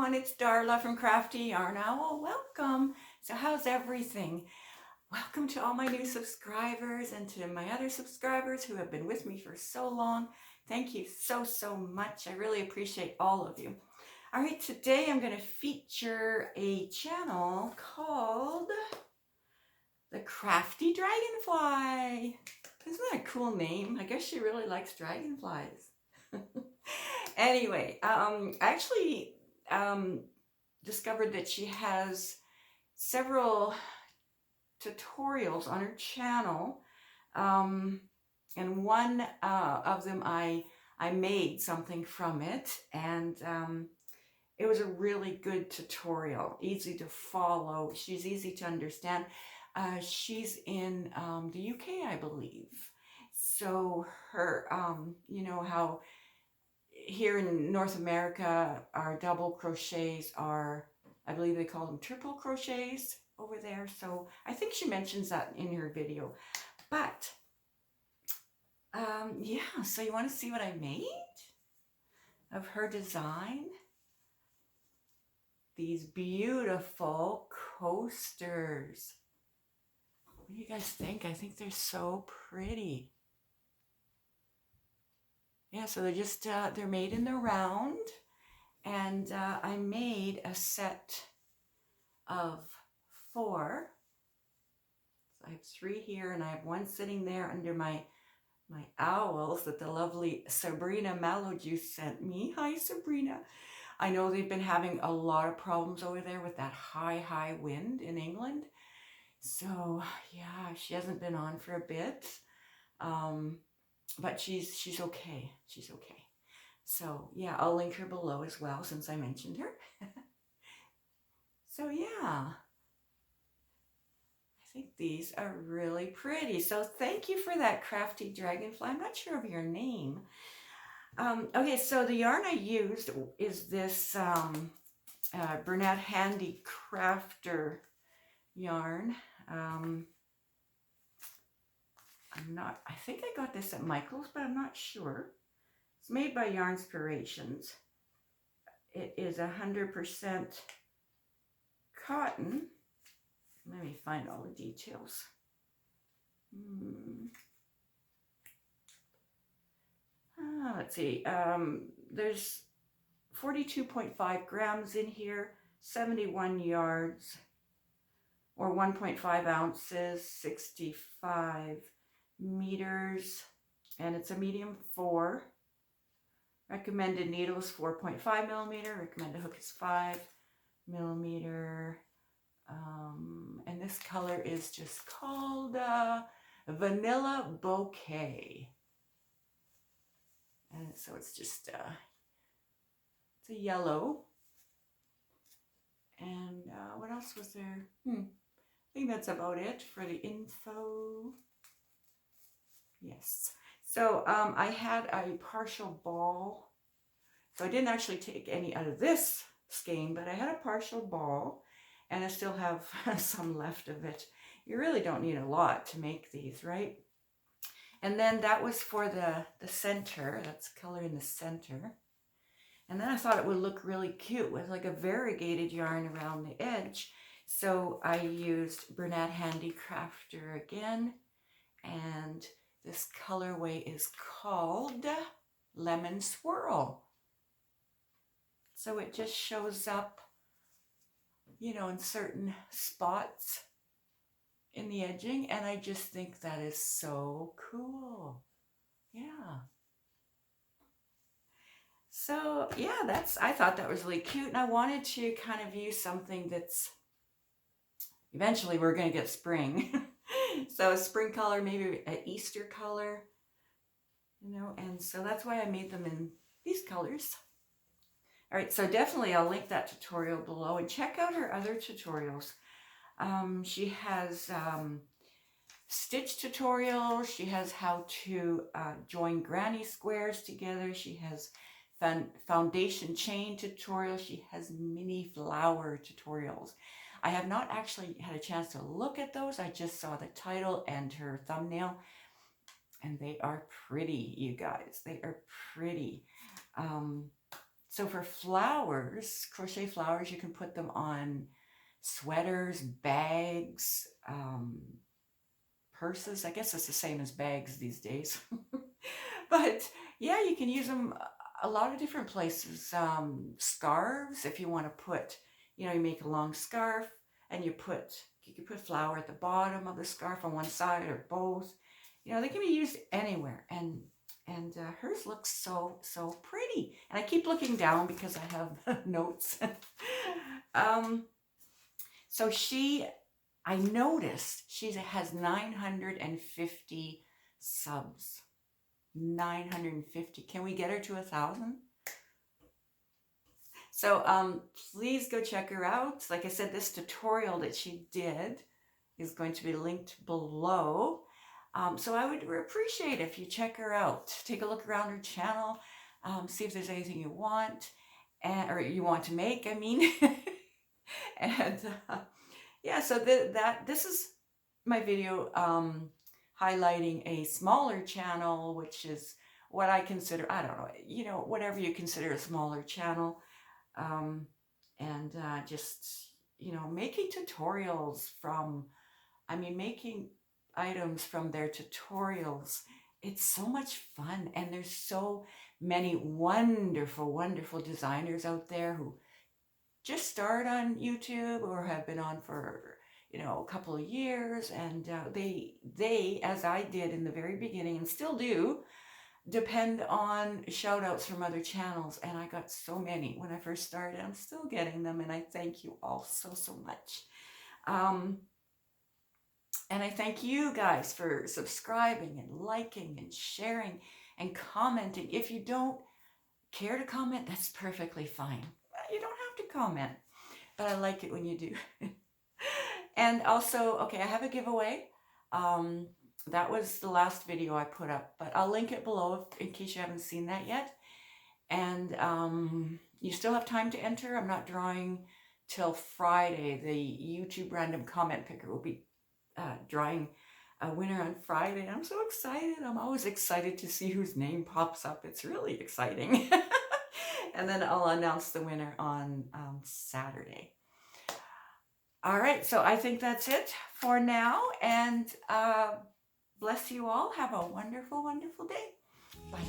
everyone, it's Darla from Crafty Yarn Owl. Welcome. So how's everything? Welcome to all my new subscribers and to my other subscribers who have been with me for so long. Thank you so much. I really appreciate all of you. All right, today I'm going to feature a channel called the Crafty Dragonfly. Isn't that a cool name? I guess she really likes dragonflies. Anyway, I actually discovered that she has several tutorials on her channel, and one of them I made something from it, and it was a really good tutorial, easy to follow. She's easy to understand. She's in the UK, I believe. So her, you know how here in North America, our double crochets are, I believe they call them triple crochets over there. So I think she mentions that in her video. But yeah, so you want to see what I made of her design? These beautiful coasters. What do you guys think? I think they're so pretty. Yeah, so they're just, they're made in the round, and I made a set of 4. So I have 3 here, and I have 1 sitting there under my owls that the lovely Sabrina Mallow Juice sent me. Hi, Sabrina. I know they've been having a lot of problems over there with that high wind in England. So yeah, she hasn't been on for a bit. But she's okay. She's okay. So yeah, I'll link her below as well since I mentioned her. So yeah, I think these are really pretty. So thank you for that, Crafty Dragonfly. I'm not sure of your name. Okay, so the yarn I used is this Bernat Handy Crafter yarn. I think I got this at Michael's, but I'm not sure. It's made by Yarnspirations. It is 100% cotton. Let me find all the details. Let's see. There's 42.5 grams in here, 71 yards, or 1.5 ounces, 65 meters, and it's a medium 4. Recommended needle is 4.5 millimeter. Recommended hook is 5 millimeter. And this color is just called Vanilla Bouquet. And so it's just, it's a yellow. And what else was there? I think that's about it for the info. Yes. So I had a partial ball. So I didn't actually take any out of this skein, but I had a partial ball, and I still have some left of it. You really don't need a lot to make these, right? And then that was for the center. That's color in the center. And then I thought it would look really cute with like a variegated yarn around the edge. So I used Bernat Handy Crafter again, and this colorway is called Lemon Swirl. So it just shows up, you know, in certain spots in the edging, and I just think that is so cool. Yeah. So yeah, I thought that was really cute, and I wanted to kind of use something that's, eventually we're going to get spring. So a spring color, maybe an Easter color, you know, and so that's why I made them in these colors. All right, so definitely I'll link that tutorial below, and check out her other tutorials. She has stitch tutorials. She has how to join granny squares together. She has foundation chain tutorials. She has mini flower tutorials. I have not actually had a chance to look at those. I just saw the title and her thumbnail, and they are pretty, you guys. They are pretty. So for flowers, crochet flowers, you can put them on sweaters, bags, purses. I guess it's the same as bags these days. But yeah, you can use them a lot of different places. Scarves, if you want to put, you make a long scarf and you can put flower at the bottom of the scarf on one side or both. They can be used anywhere. And hers looks so pretty. And I keep looking down because I have notes. So I noticed she has 950 subs. 950. Can we get her to 1,000? So please go check her out. Like I said, this tutorial that she did is going to be linked below. So I would appreciate if you check her out. Take a look around her channel, see if there's anything you want, or you want to make, I mean. And yeah, so this is my video highlighting a smaller channel, which is what I consider, I don't know, whatever you consider a smaller channel. And just, making tutorials making items from their tutorials. It's so much fun, and there's so many wonderful, wonderful designers out there who just start on YouTube or have been on for, a couple of years, and they, as I did in the very beginning and still do, depend on shout outs from other channels. And I got so many when I first started. I'm still getting them, and I thank you all so much. And I thank you guys for subscribing and liking and sharing and commenting. If you don't care to comment, that's perfectly fine. You don't have to comment, but I like it when you do. And also, okay, I have a giveaway. That was the last video I put up, but I'll link it below in case you haven't seen that yet. And you still have time to enter. I'm not drawing till Friday. The YouTube random comment picker will be drawing a winner on Friday. I'm so excited. I'm always excited to see whose name pops up. It's really exciting. And then I'll announce the winner on Saturday. All right, so I think that's it for now. And bless you all. Have a wonderful, wonderful day. Bye.